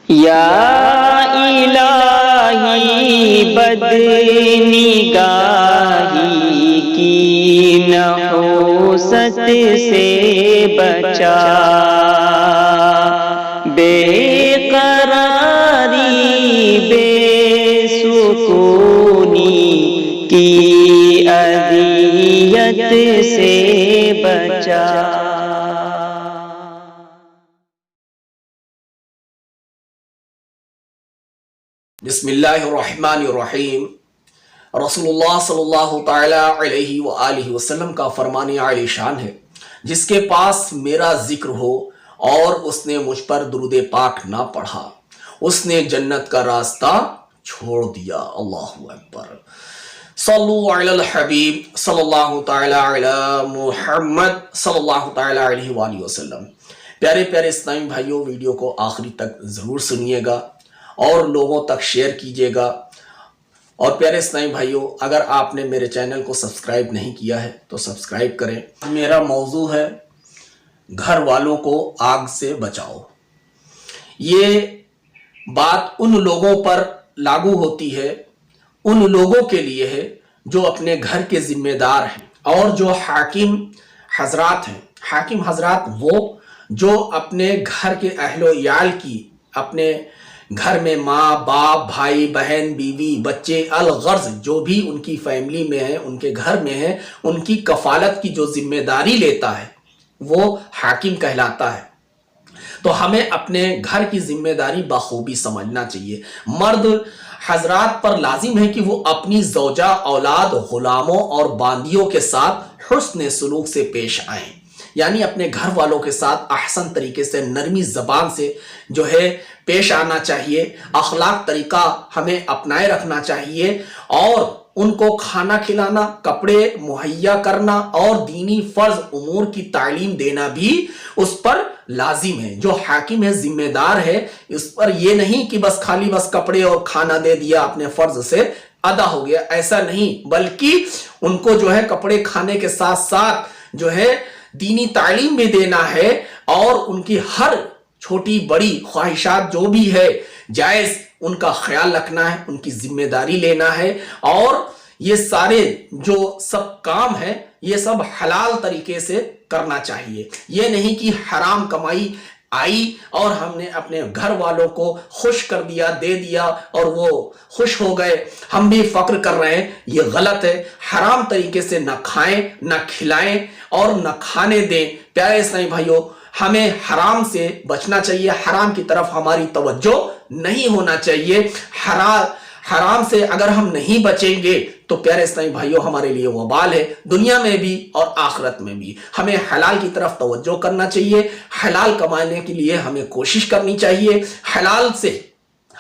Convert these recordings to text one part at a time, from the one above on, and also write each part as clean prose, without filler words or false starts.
یا الہی بدنگاہی کی نحوست سے بچا، بے قراری بے سکونی کی اذیت سے بچا۔ بسم اللہ الرحمن الرحیم۔ رسول اللہ صلی اللہ تعالی علیہ وآلہ وسلم کا فرمان عالی شان ہے، جس کے پاس میرا ذکر ہو اور اس نے مجھ پر درود پاک نہ پڑھا، اس نے جنت کا راستہ چھوڑ دیا۔ اللہ اکبر۔ صلو علی الحبیب صلی اللہ تعالی علی محمد صلی اللہ تعالی علیہ وآلہ وسلم۔ پیارے پیارے اسلامی بھائیوں، ویڈیو کو آخری تک ضرور سنیے گا اور لوگوں تک شیئر کیجیے گا۔ اور پیارے اسلامی بھائیوں، اگر آپ نے میرے چینل کو سبسکرائب نہیں کیا ہے تو سبسکرائب کریں۔ میرا موضوع ہے گھر والوں کو آگ سے بچاؤ۔ یہ بات ان لوگوں پر لاگو ہوتی ہے، ان لوگوں کے لیے ہے جو اپنے گھر کے ذمہ دار ہیں اور جو حاکم حضرات ہیں۔ حاکم حضرات وہ جو اپنے گھر کے اہل و عیال کی، اپنے گھر میں ماں باپ بھائی بہن بیوی بچے الغرض جو بھی ان کی فیملی میں ہے، ان کے گھر میں ہے، ان کی کفالت کی جو ذمہ داری لیتا ہے وہ حاکم کہلاتا ہے۔ تو ہمیں اپنے گھر کی ذمہ داری بخوبی سمجھنا چاہیے۔ مرد حضرات پر لازم ہے کہ وہ اپنی زوجہ، اولاد، غلاموں اور باندیوں کے ساتھ حسن سلوک سے پیش آئیں، یعنی اپنے گھر والوں کے ساتھ احسن طریقے سے نرمی زبان سے جو ہے پیش آنا چاہیے۔ اخلاق طریقہ ہمیں اپنائے رکھنا چاہیے اور ان کو کھانا کھلانا، کپڑے مہیا کرنا اور دینی فرض امور کی تعلیم دینا بھی اس پر لازم ہے۔ جو حاکم ہے، ذمہ دار ہے، اس پر یہ نہیں کہ بس خالی بس کپڑے اور کھانا دے دیا، اپنے فرض سے ادا ہو گیا، ایسا نہیں، بلکہ ان کو جو ہے کپڑے کھانے کے ساتھ ساتھ جو ہے دینی تعلیم بھی دینا ہے اور ان کی ہر چھوٹی بڑی خواہشات جو بھی ہے جائز، ان کا خیال رکھنا ہے، ان کی ذمہ داری لینا ہے۔ اور یہ سارے جو سب کام ہیں یہ سب حلال طریقے سے کرنا چاہیے۔ یہ نہیں کہ حرام کمائی آئی اور ہم نے اپنے گھر والوں کو خوش کر دیا، دے دیا اور وہ خوش ہو گئے، ہم بھی فخر کر رہے ہیں، یہ غلط ہے۔ حرام طریقے سے نہ کھائیں، نہ کھلائیں اور نہ کھانے دیں۔ پیارے اسلامی بھائیوں، ہمیں حرام سے بچنا چاہیے، حرام کی طرف ہماری توجہ نہیں ہونا چاہیے۔ حرام سے اگر ہم نہیں بچیں گے تو پیارے اسلامی بھائیوں ہمارے لیے وبال ہے، دنیا میں بھی اور آخرت میں بھی۔ ہمیں حلال کی طرف توجہ کرنا چاہیے، حلال کمانے کے لیے ہمیں کوشش کرنی چاہیے۔ حلال سے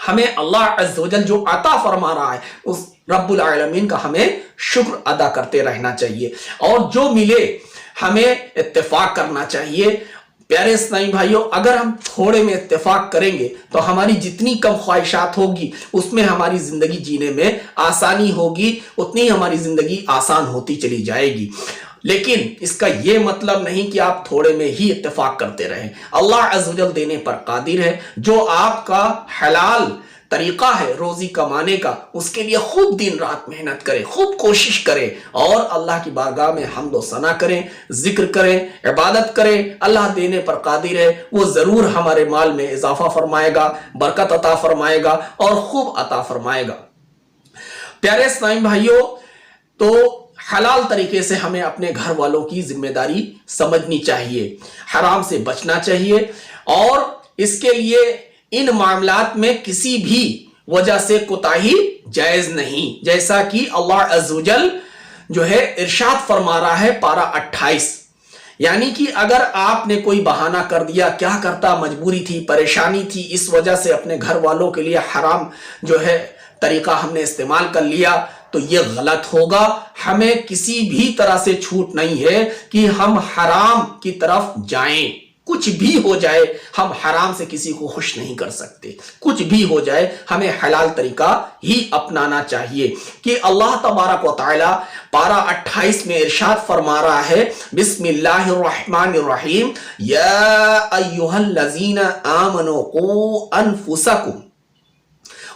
ہمیں اللہ عز و جل جو عطا فرما رہا ہے اس رب العالمین کا ہمیں شکر ادا کرتے رہنا چاہیے، اور جو ملے ہمیں اتفاق کرنا چاہیے۔ پیارے اسلامی بھائیوں، اگر ہم تھوڑے میں اتفاق کریں گے تو ہماری جتنی کم خواہشات ہوگی اس میں ہماری زندگی جینے میں آسانی ہوگی، اتنی ہماری زندگی آسان ہوتی چلی جائے گی۔ لیکن اس کا یہ مطلب نہیں کہ آپ تھوڑے میں ہی اتفاق کرتے رہیں۔ اللہ عز و جل دینے پر قادر ہے۔ جو آپ کا حلال طریقہ ہے روزی کمانے کا، اس کے لیے خوب دن رات محنت کریں، خوب کوشش کریں اور اللہ کی بارگاہ میں حمد و ثنا کریں، ذکر کریں، عبادت کریں۔ اللہ دینے پر قادر ہے، وہ ضرور ہمارے مال میں اضافہ فرمائے گا، برکت عطا فرمائے گا اور خوب عطا فرمائے گا۔ پیارے اسلامی بھائیوں، تو حلال طریقے سے ہمیں اپنے گھر والوں کی ذمہ داری سمجھنی چاہیے، حرام سے بچنا چاہیے، اور اس کے لیے ان معاملات میں کسی بھی وجہ سے کوتاہی جائز نہیں، جیسا کہ اللہ عز و جل جو ہے ارشاد فرما رہا ہے پارہ 28، یعنی کہ اگر آپ نے کوئی بہانہ کر دیا، کیا کرتا، مجبوری تھی، پریشانی تھی، اس وجہ سے اپنے گھر والوں کے لیے حرام جو ہے طریقہ ہم نے استعمال کر لیا تو یہ غلط ہوگا۔ ہمیں کسی بھی طرح سے چھوٹ نہیں ہے کہ ہم حرام کی طرف جائیں، کچھ بھی ہو جائے ہم حرام سے کسی کو خوش نہیں کر سکتے، کچھ بھی ہو جائے ہمیں حلال طریقہ ہی اپنانا چاہیے۔ کہ اللہ تبارک و تعالی پارہ 28 میں ارشاد فرما رہا ہے، بسم اللہ الرحمن الرحیم، یا ایہا الذین آمنوا قوا انفسکم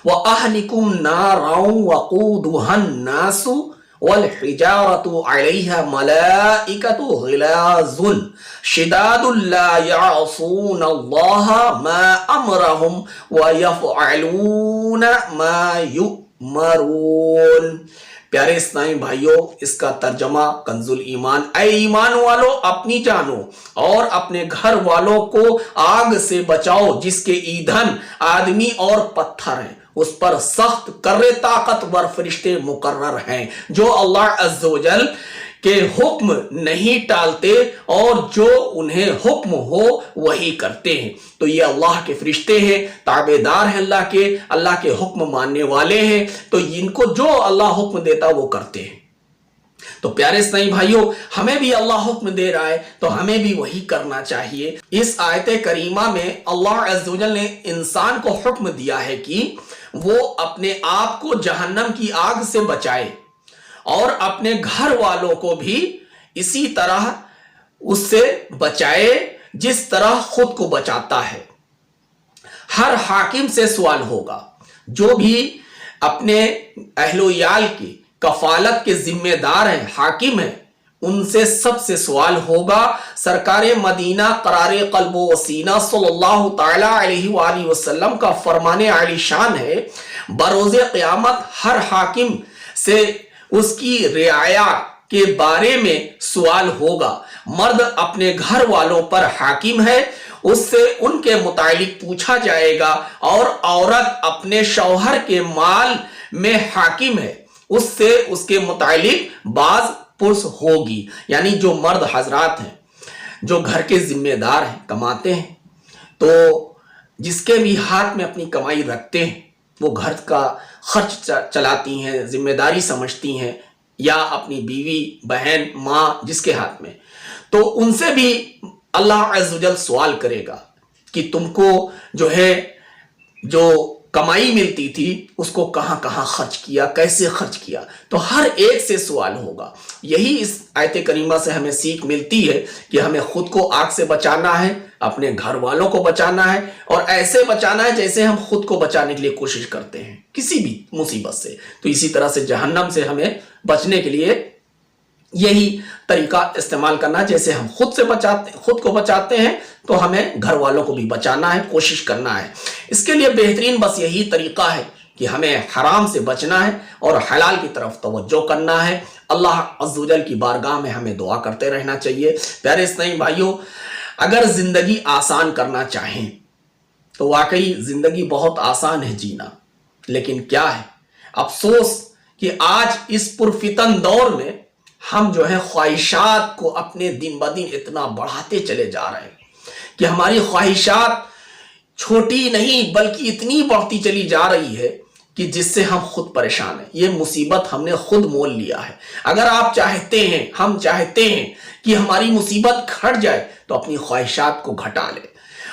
وَأَهْلِكُمْ نَارًا وَقُودُهَا النَّاسُ وَالْحِجَارَةُ عَلَيْهَا مَلَائِكَةٌ غِلَاظٌ شِدَادٌ لَا يَعْصُونَ اللَّهَ مَا أَمْرَهُمْ وَيَفْعَلُونَ مَا يُؤْمَرُونَ۔ پیارے اسلامی بھائیوں، اس کا ترجمہ کنز الایمان، اے ایمان والو اپنی جانو اور اپنے گھر والوں کو آگ سے بچاؤ جس کے ایندھن آدمی اور پتھر ہیں، اس پر سخت کرے طاقتور فرشتے مقرر ہیں جو اللہ عز و جل کے حکم نہیں ٹالتے اور جو انہیں حکم ہو وہی کرتے ہیں۔ تو یہ اللہ کے فرشتے ہیں، تابعدار ہیں اللہ کے حکم ماننے والے ہیں، تو ان کو جو اللہ حکم دیتا وہ کرتے ہیں۔ تو پیارے اسلامی بھائیوں، ہمیں بھی اللہ حکم دے رہا ہے تو ہمیں بھی وہی کرنا چاہیے۔ اس آیت کریمہ میں اللہ عز و جل نے انسان کو حکم دیا ہے کہ وہ اپنے آپ کو جہنم کی آگ سے بچائے اور اپنے گھر والوں کو بھی اسی طرح اس سے بچائے جس طرح خود کو بچاتا ہے۔ ہر حاکم سے سوال ہوگا، جو بھی اپنے اہل و عیال کی کفالت کے ذمہ دار ہیں، حاکم ہیں، ان سے سب سے سوال ہوگا۔ سرکار مدینہ قرار قلب و سینہ صلی اللہ تعالی علیہ وآلہ وسلم کا فرمان عالی شان ہے، بروز قیامت ہر حاکم سے اس کی رعایا کے بارے میں سوال ہوگا۔ مرد اپنے گھر والوں پر حاکم ہے، اس سے ان کے متعلق پوچھا جائے گا، اور عورت اپنے شوہر کے مال میں حاکم ہے، اس سے اس کے متعلق باز پرس ہوگی۔ یعنی جو مرد حضرات ہیں، جو گھر کے ذمہ دار ہیں، کماتے ہیں، تو جس کے بھی ہاتھ میں اپنی کمائی رکھتے ہیں، وہ گھر کا خرچ چلاتی ہیں، ذمہ داری سمجھتی ہیں، یا اپنی بیوی، بہن، ماں جس کے ہاتھ میں، تو ان سے بھی اللہ عز و جل سوال کرے گا کہ تم کو جو کمائی ملتی تھی اس کو کہاں کہاں خرچ کیا، کیسے خرچ کیا۔ تو ہر ایک سے سوال ہوگا۔ یہی اس آیت کریمہ سے ہمیں سیکھ ملتی ہے کہ ہمیں خود کو آگ سے بچانا ہے، اپنے گھر والوں کو بچانا ہے، اور ایسے بچانا ہے جیسے ہم خود کو بچانے کے لیے کوشش کرتے ہیں کسی بھی مصیبت سے۔ تو اسی طرح سے جہنم سے ہمیں بچنے کے لیے یہی طریقہ استعمال کرنا، جیسے ہم خود کو بچاتے ہیں تو ہمیں گھر والوں کو بھی بچانا ہے، کوشش کرنا ہے۔ اس کے لیے بہترین بس یہی طریقہ ہے کہ ہمیں حرام سے بچنا ہے اور حلال کی طرف توجہ کرنا ہے۔ اللہ عز و جل کی بارگاہ میں ہمیں دعا کرتے رہنا چاہیے۔ پیارے اسلامی بھائیوں، اگر زندگی آسان کرنا چاہیں تو واقعی زندگی بہت آسان ہے جینا، لیکن کیا ہے افسوس کہ آج اس پرفتن دور میں ہم خواہشات کو اپنے دن بدن اتنا بڑھاتے چلے جا رہے ہیں کہ ہماری خواہشات چھوٹی نہیں بلکہ اتنی بڑھتی چلی جا رہی ہے کہ جس سے ہم خود پریشان ہیں۔ یہ مصیبت ہم نے خود مول لیا ہے۔ اگر آپ چاہتے ہیں، ہم چاہتے ہیں کہ ہماری مصیبت گھٹ جائے تو اپنی خواہشات کو گھٹا لیں،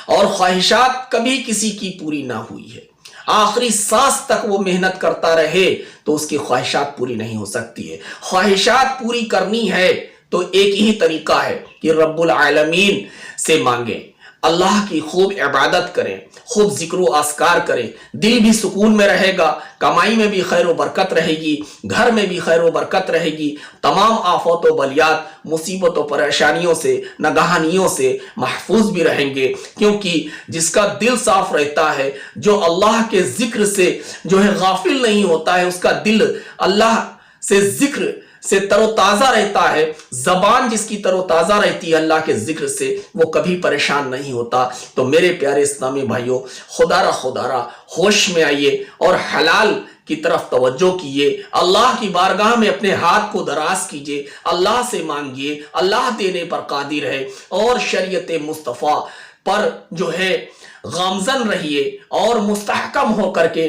اور خواہشات کبھی کسی کی پوری نہ ہوئی ہے، آخری سانس تک وہ محنت کرتا رہے تو اس کی خواہشات پوری نہیں ہو سکتی ہے۔ خواہشات پوری کرنی ہے تو ایک ہی طریقہ ہے کہ رب العالمین سے مانگیں، اللہ کی خوب عبادت کریں، خوب ذکر و اذکار کریں، دل بھی سکون میں رہے گا، کمائی میں بھی خیر و برکت رہے گی، گھر میں بھی خیر و برکت رہے گی، تمام آفات و بلیات، مصیبت و پریشانیوں سے، ناگہانیوں سے محفوظ بھی رہیں گے، کیونکہ جس کا دل صاف رہتا ہے، جو اللہ کے ذکر سے غافل نہیں ہوتا ہے، اس کا دل اللہ سے ذکر سے تر و تازہ رہتا ہے، زبان جس کی تر و تازہ رہتی ہے اللہ کے ذکر سے، وہ کبھی پریشان نہیں ہوتا۔ تو میرے پیارے اسلامی بھائیوں، خدا را ہوش میں آئیے اور حلال کی طرف توجہ کیے، اللہ کی بارگاہ میں اپنے ہاتھ کو دراز کیجئے، اللہ سے مانگیے، اللہ دینے پر قادر ہے، اور شریعت مصطفیٰ پر گامزن رہیے اور مستحکم ہو کر کے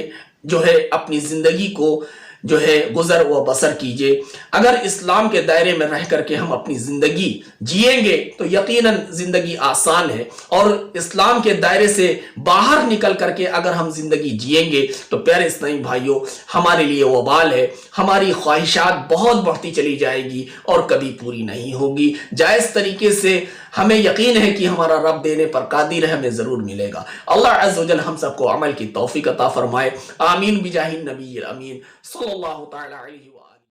اپنی زندگی کو جو ہے گزر و بسر کیجئے۔ اگر اسلام کے دائرے میں رہ کر کے ہم اپنی زندگی جئیں گے تو یقیناً زندگی آسان ہے، اور اسلام کے دائرے سے باہر نکل کر کے اگر ہم زندگی جئیں گے تو پیارے اسلامی بھائیوں ہمارے لیے وبال ہے، ہماری خواہشات بہت بڑھتی چلی جائے گی اور کبھی پوری نہیں ہوگی۔ جائز طریقے سے ہمیں یقین ہے کہ ہمارا رب دینے پر قادر ہے، ہمیں ضرور ملے گا۔ اللہ عز و جل ہم سب کو عمل کی توفیق عطا فرمائے، آمین بجاہ النبی الامین صلی اللہ تعالی علیہ وآلہ۔